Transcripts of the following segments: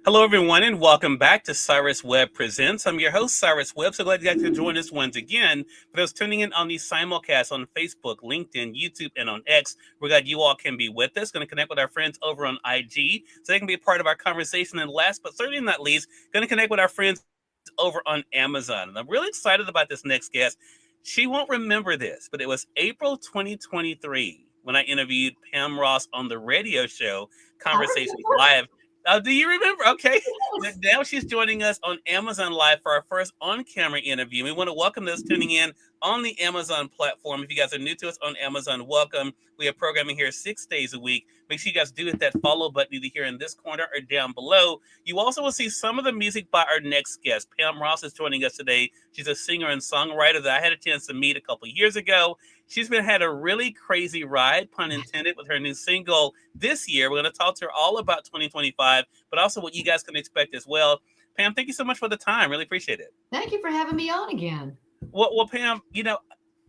Hello, everyone, and welcome back to Cyrus Webb Presents. I'm your host, Cyrus Webb. So glad you guys could join us once again. For those tuning in on the simulcast on Facebook, LinkedIn, YouTube, and on X, we're glad you all can be with us. Going to connect with our friends over on IG so they can be a part of our conversation. And last but certainly not least, going to connect with our friends over on Amazon. And I'm really excited about this next guest. She won't remember this, but it was April 2023 when I interviewed Pam Ross on the radio show I Conversations remember. Live. Do you remember? Okay. Yes. Now she's joining us on Amazon Live for our first on-camera interview. We want to welcome those tuning in on the Amazon platform. If you guys are new to us on Amazon, welcome. We have programming here 6 days a week. Make sure you guys do hit that follow button either here in this corner or down below. You also will see some of the music by our next guest. Pam Ross is joining us today. She's a singer and songwriter that I had a chance to meet a couple years ago. She's been had a really crazy ride, pun intended, with her new single this year. We're going to talk to her all about 2025, but also what you guys can expect as well. Pam, thank you so much for the time. Really appreciate it. Thank you for having me on again. Well, Pam,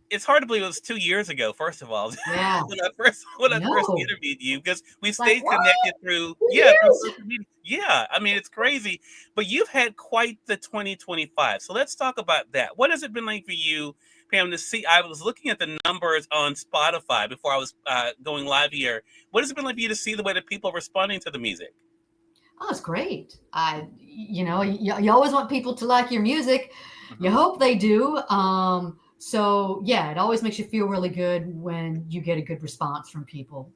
it's hard to believe it was 2 years ago. First of all, Yeah. when I I first know. interviewed you, because we Like, stayed what? connected through 2 years? social media. Yeah, I mean it's crazy. But you've had quite the 2025. So let's talk about that. What has it been like for you, Pam? To see, I was looking at the numbers on Spotify before I was going live here. What has it been like for you to see the way that people are responding to the music? Oh, it's great. You always want people to like your music. You Mhm. hope they do. So yeah, it always makes you feel really good when you get a good response from people.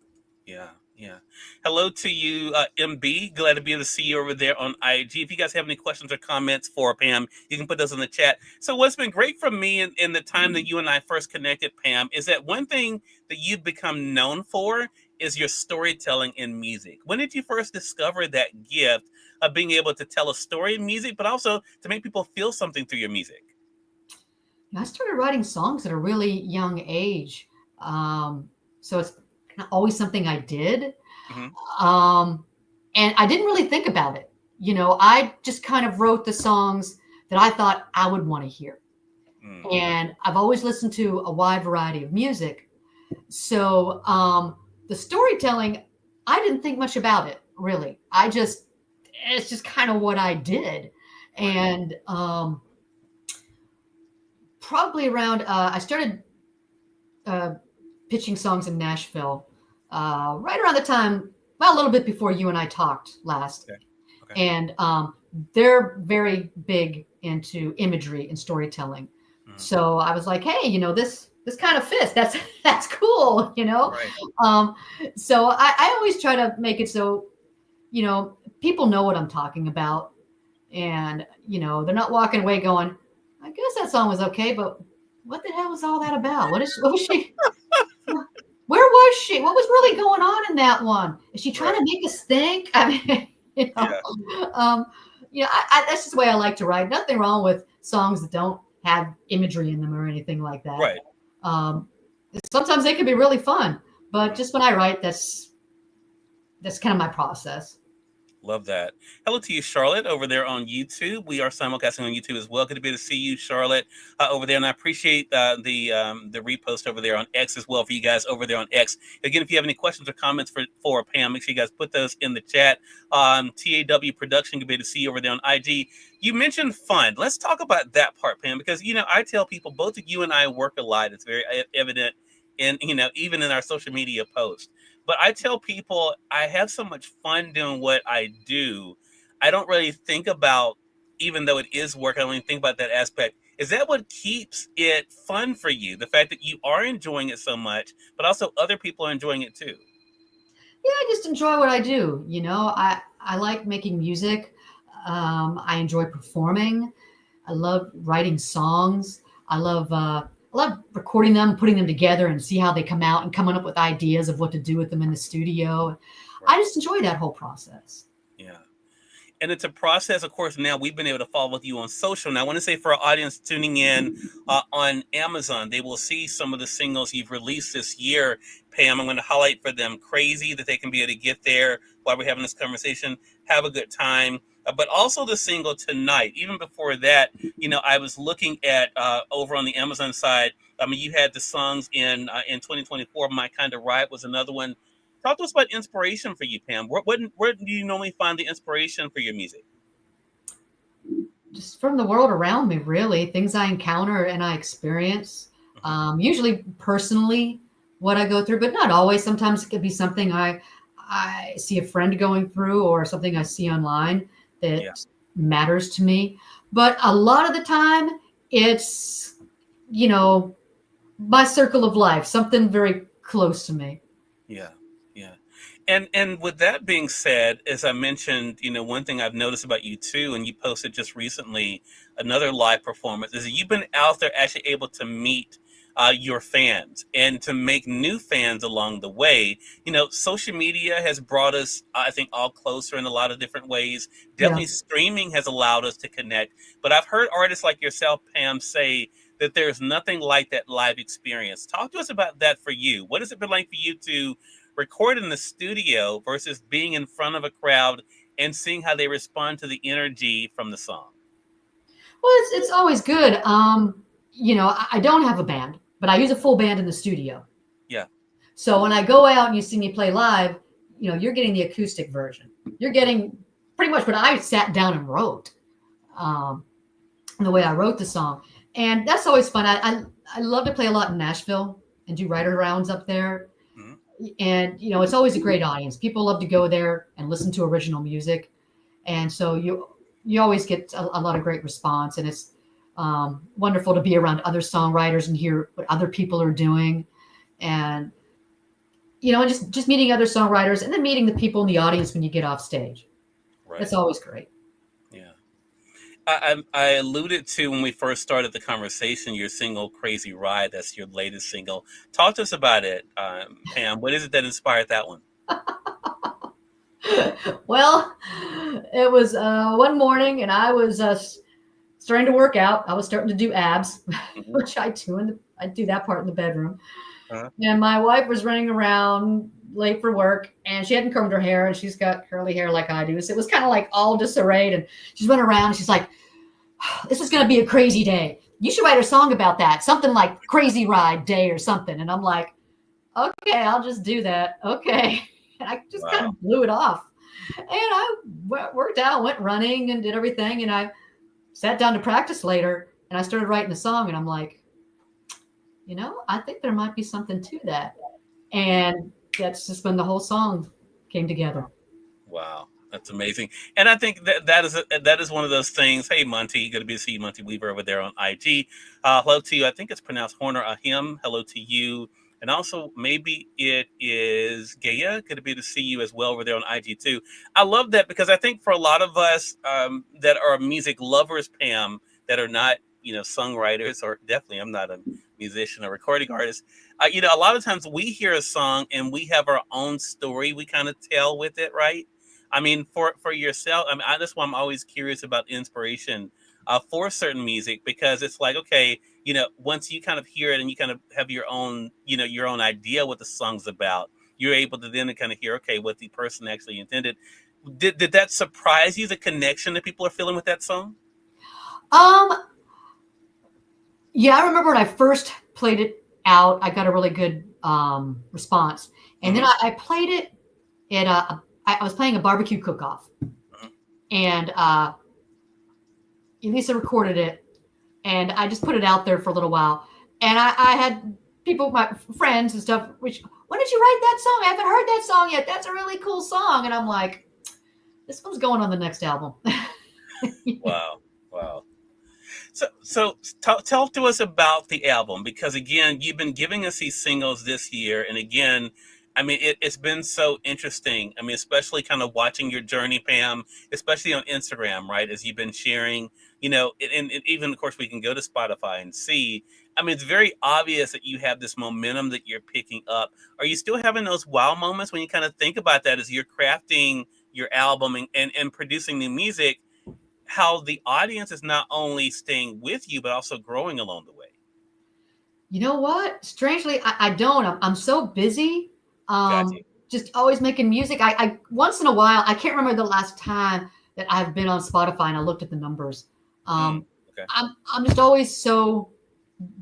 Yeah, yeah. Hello to you, MB. Glad to be able to see you over there on IG. If you guys have any questions or comments for Pam, you can put those in the chat. So, what's been great for me in the time that you and I first connected, Pam, is that one thing that you've become known for is your storytelling in music. When did you first discover that gift of being able to tell a story in music, but also to make people feel something through your music? I started writing songs at a really young age. So it's kind of always something I did. Hmm. Um, and I didn't really think about it. I just kind of wrote the songs that I thought I would want to hear. Mm. And I've always listened to a wide variety of music. So the storytelling, I didn't think much about it really. It's just kind of what I did. Right. And probably around, I started uh, pitching songs in Nashville right around the time, well, a little bit before you and I talked last. Okay. Okay. And they're very big into imagery and storytelling. Mm. So I was like, hey, this kind of fits. That's that's cool, you know. Right. Um, so I always try to make it so people know what I'm talking about, and they're not walking away going, I guess that song was okay, but what the hell was all that about? What was she? Where was she? What was really going on in that one? Is she trying Right. to make us think? I mean, you know, Yeah. um, that's just the way I like to write. Nothing wrong with songs that don't have imagery in them or anything like that. Right. Um, Sometimes they can be really fun, but Mm. just when I write, that's kind of my process. Love that. Hello to you, Charlotte, over there on YouTube. We are simulcasting on YouTube as well. Good to be able to see you, Charlotte, over there. And I appreciate the repost over there on X as well for you guys over there on X. Again, if you have any questions or comments for Pam, make sure you guys put those in the chat. TAW Production, good to be able to see you over there on IG. You mentioned fun. Let's talk about that part, Pam, because I tell people both of you and I work a lot. It's very evident in even in our social media posts. But I tell people I have so much fun doing what I do. I don't really think about, even though it is work, I don't even think about that aspect. Is that what keeps it fun for you? The fact that you are enjoying it so much, but also other people are enjoying it too. Yeah, I just enjoy what I do. I like making music. I enjoy performing. I love writing songs. I love recording them, putting them together, and see how they come out, and coming up with ideas of what to do with them in the studio. I Right. just enjoy that whole process. Yeah. And it's a process. Of course, now we've been able to follow with you on social. Now, I want to say for our audience tuning in on Amazon, they will see some of the singles you've released this year. Pam, I'm going to highlight for them Crazy, that they can be able to get there while we're having this conversation. Have a good time. But also the single Tonight. Even before that, I was looking at over on the Amazon side. I mean, you had the songs in 2024. My Kind of Ride was another one Talk to us about inspiration for you, Pam. Where do you normally find the inspiration for your music? Just from the world around me, really, things I encounter and I experience. Hmm. Usually personally, what I go through, but not always. Sometimes it could be something I see a friend going through or something I see online Yeah, that matters to me. But a lot of the time, it's, you know, my circle of life, something very close to me. yeah, yeah. And with that being said, as I mentioned, one thing I've noticed about you too, and you posted just recently another live performance, is that you've been out there actually able to meet your fans and to make new fans along the way. Social media has brought us, I think, all closer in a lot of different ways. Yeah. Definitely streaming has allowed us to connect. But I've heard artists like yourself, Pam, say that there's nothing like that live experience. Talk to us about that for you. What has it been like for you to record in the studio versus being in front of a crowd and seeing how they respond to the energy from the song? Well, it's always good. I don't have a band, but I use a full band in the studio. Yeah. So when I go out and you see me play live, you're getting the acoustic version. You're getting pretty much what I sat down and wrote, um, the way I wrote the song, and that's always fun. I love to play a lot in Nashville and do writer rounds up there, Mhm. and it's always a great audience. People love to go there and listen to original music, and so you always get a lot of great response, and it's wonderful to be around other songwriters and hear what other people are doing, and and just meeting other songwriters and then meeting the people in the audience when you get off stage. That's Right. always great. Yeah. I alluded to when we first started the conversation your single "Crazy Ride." That's your latest single. Talk to us about it, Pam. What is it that inspired that one? Well, it was one morning and I was starting to work out. I was starting to do abs, Hmm. which I do that part in the bedroom. Uh-huh. And my wife was running around late for work and she hadn't combed her hair and she's got curly hair like I do. So it was kind of like all disarrayed. And she's running around and she's like, this is going to be a crazy day. You should write a song about that. Something like Crazy Ride Day or something. And I'm like, okay, I'll just do that. Okay. And I just kind Wow. of blew it off. And I worked out, went running and did everything. And I sat down to practice later and I started writing a song. And I'm like, I think there might be something to that. And that's just when the whole song came together. Wow, that's amazing. And I think that is one of those things. Hey, Monty, good to be to see you, Monty Weaver over there on IG. Hello to you. I think it's pronounced Horner Ahim. Hello to you. And also, maybe it is Gaya. Good to be to see you as well over there on IG too. I love that because I think for a lot of us that are music lovers, Pam, that are not songwriters, or definitely I'm not a musician or recording artist. A lot of times we hear a song and we have our own story we kind of tell with it, right? I mean, for yourself, I mean, that's why I'm always curious about inspiration for certain music because it's like, okay, once you kind of hear it and you kind of have your own, your own idea what the song's about, you're able to then kind of hear, okay, what the person actually intended. Did that surprise you, the connection that people are feeling with that song? Um, yeah, I remember when I first played it out, I got a really good response. And then Hmm. I played it at I was playing a barbecue cook-off. Hmm. And Elisa recorded it and I just put it out there for a little while. And I had people, my friends and stuff, which, when did you write that song? I haven't heard that song yet. That's a really cool song. And I'm like, this one's going on the next album. Wow. Wow. So talk to us about the album because again, you've been giving us these singles this year, and again, I mean, it's been so interesting. I mean, especially kind of watching your journey, Pam, especially on Instagram, right? As you've been sharing, and even of course we can go to Spotify and see. I mean, it's very obvious that you have this momentum that you're picking up. Are you still having those wow moments when you kind of think about that as you're crafting your album and producing new music? How the audience is not only staying with you but also growing along the way. You know what? Strangely, I don't. I'm so busy. Got you. Just always making music. I once in a while, I can't remember the last time that I've been on Spotify and I looked at the numbers. Okay. I'm just always so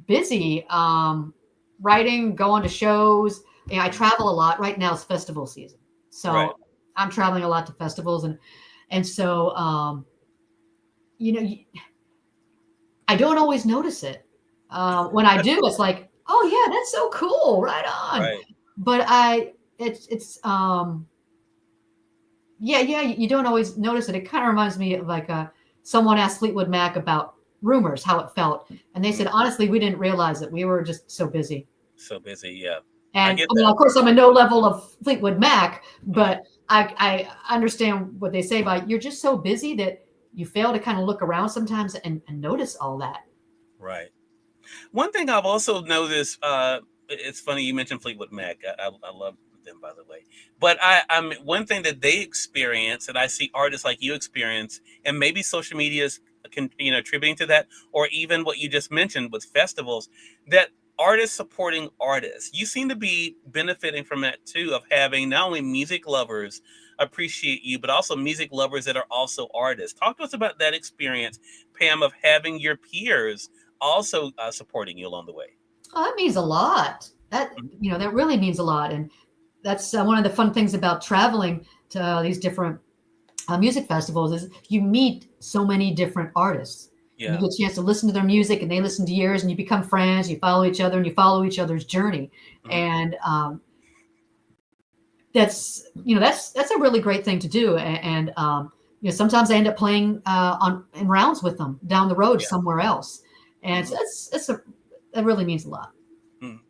busy. Writing, going to shows. I travel a lot. Right now it's festival season, Right. so I'm traveling a lot to festivals, and so you know, I don't always notice it. When I do, it's like, oh yeah, that's so cool, right on. Right. But it's yeah, you don't always notice it. It kind of reminds me of like someone asked Fleetwood Mac about Rumors, how it felt, and they said Mhm. honestly, we didn't realize it. We were just so busy. So busy. Yeah. I And get I mean, that. of course, I'm a no level of Fleetwood Mac, Mhm. but I understand what they say by you're just so busy that you fail to kind of look around sometimes and notice all that. Right. One thing I've also noticed, it's funny you mentioned Fleetwood Mac. I love them, by the way. But I'm one thing that they experience, and I see artists like you experience, and maybe social media is attributing to that, or even what you just mentioned with festivals, that artists supporting artists. You seem to be benefiting from that too, of having not only music lovers appreciate you, but also music lovers that are also artists. Talk to us about that experience, Pam, of having your peers also supporting you along the way. Oh, that means a lot. That Mhm. that really means a lot, and that's one of the fun things about traveling to these different music festivals is you meet so many different artists, and you Yeah. get a chance to listen to their music, and they listen to yours, and you become friends. You follow each other, and you follow each other's journey, Mhm. and that's a really great thing to do. And sometimes I end up playing on in rounds with them down the road Yeah. somewhere else, and so Mhm. that really means a lot. Mhm.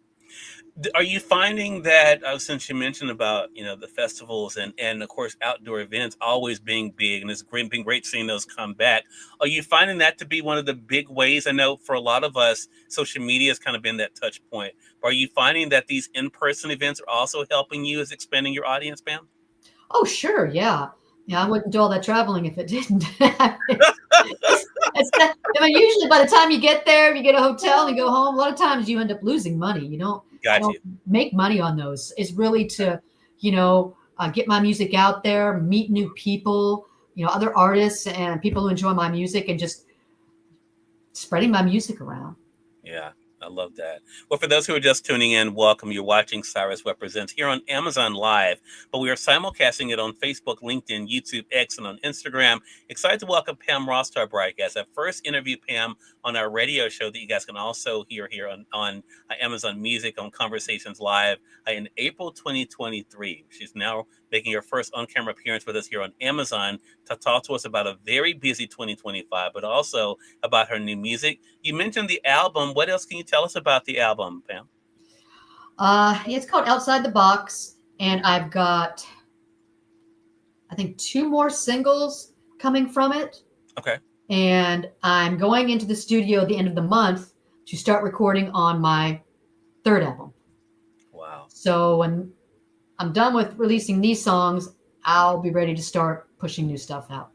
Are you finding that since you mentioned about the festivals and of course outdoor events always being big and it's been great seeing those come back? Are you finding that to be one of the big ways? I know for a lot of us, social media has kind of been that touch point. Are you finding that these in-person events are also helping you as expanding your audience, Pam? Oh, sure, yeah. Yeah, I Mhm. wouldn't do all that traveling if it didn't. I mean, usually by the time you get there, you get a hotel and you go home, a lot of times you end up losing money. I Got don't you. make money on those. It's really to, get my music out there, meet new people, other artists and people who enjoy my music and just spreading my music around. Yeah, I love that. Well, for those who are just tuning in, welcome. You're watching Cyrus Webb Presents here on Amazon Live, but we are simulcasting it on Facebook, LinkedIn, YouTube, X, and on Instagram. Excited to welcome Pam Ross to our broadcast. I first interviewed Pam on our radio show that you guys can also hear here on Amazon Music on Conversations Live in April 2023. She's now making her first on-camera appearance with us here on Amazon to talk to us about a very busy 2025, but also about her new music. You mentioned the album. What else can you tell us about the album, Pam? Yeah, it's called Outside the Box, and I've got, I think, two more singles coming from it. Okay. And I'm going into the studio at the end of the month to start recording on my third album. Wow. So when I'm done with releasing these songs, I'll be ready to start pushing new stuff out.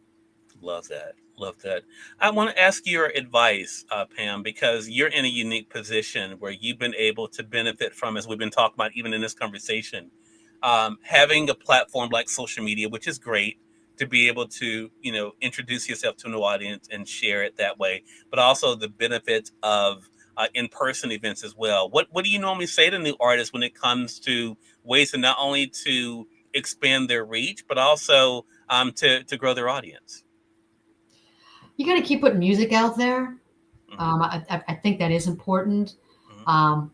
Love that. Love that. I want to ask your advice, Pam, because you're in a unique position where you've been able to benefit from, as we've been talking about even in this conversation, having a platform like social media, which is great to be able to, introduce yourself to a new audience and share it that way, but also the benefits of in-person events as well. What do you normally say to new artists when it comes to ways to not only to expand their reach, but also to grow their audience? You got to keep putting music out there. Hmm. I think that is important. Hmm. Um,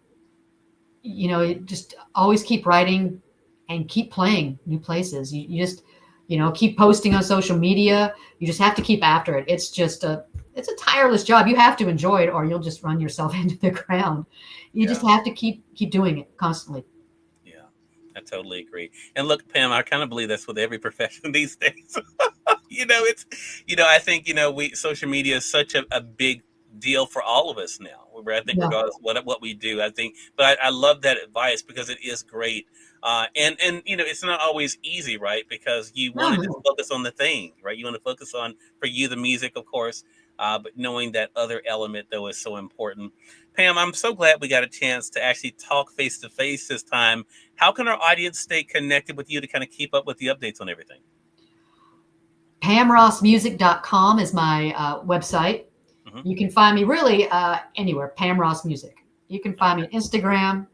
just always keep writing and keep playing new places. You just, keep posting on social media. You just have to keep after it. It's a tireless job. You have to enjoy it or you'll just run yourself into the ground. You just Yeah, have to keep doing it constantly. yeah, I totally agree. And look, Pam, I kind of believe that's with every profession these days. It's, I think, we social media is such a big deal for all of us now. I think Yeah. regardless of what we do, I think, but I love that advice because it is great. And it's not always easy, right? Because you No, want to just no. focus on the thing, right? You want to focus on, for you, the music, of course, but knowing that other element though is so important. Pam, I'm so glad we got a chance to actually talk face to face this time. How can our audience stay connected with you to kind of keep up with the updates on everything? PamRossMusic.com is my website. Hmm. You can find me really anywhere, Pam Ross Music. You can find me Okay. on Instagram,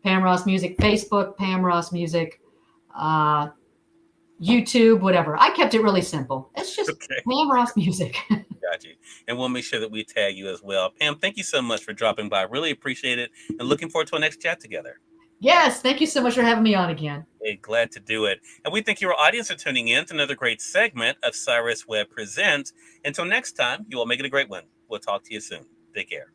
Pam Ross Music, Facebook, Pam Ross Music, uh, YouTube, whatever. I kept it really simple. It's just Okay. Pam Ross Music. Got you. And we'll make sure that we tag you as well. Pam, thank you so much for dropping by. Really appreciate it. And looking forward to our next chat together. Yes, thank you so much for having me on again. Hey, glad to do it. And we thank your audience for tuning in to another great segment of Cyrus Webb Presents. Until next time, you all make it a great one. We'll talk to you soon. Take care.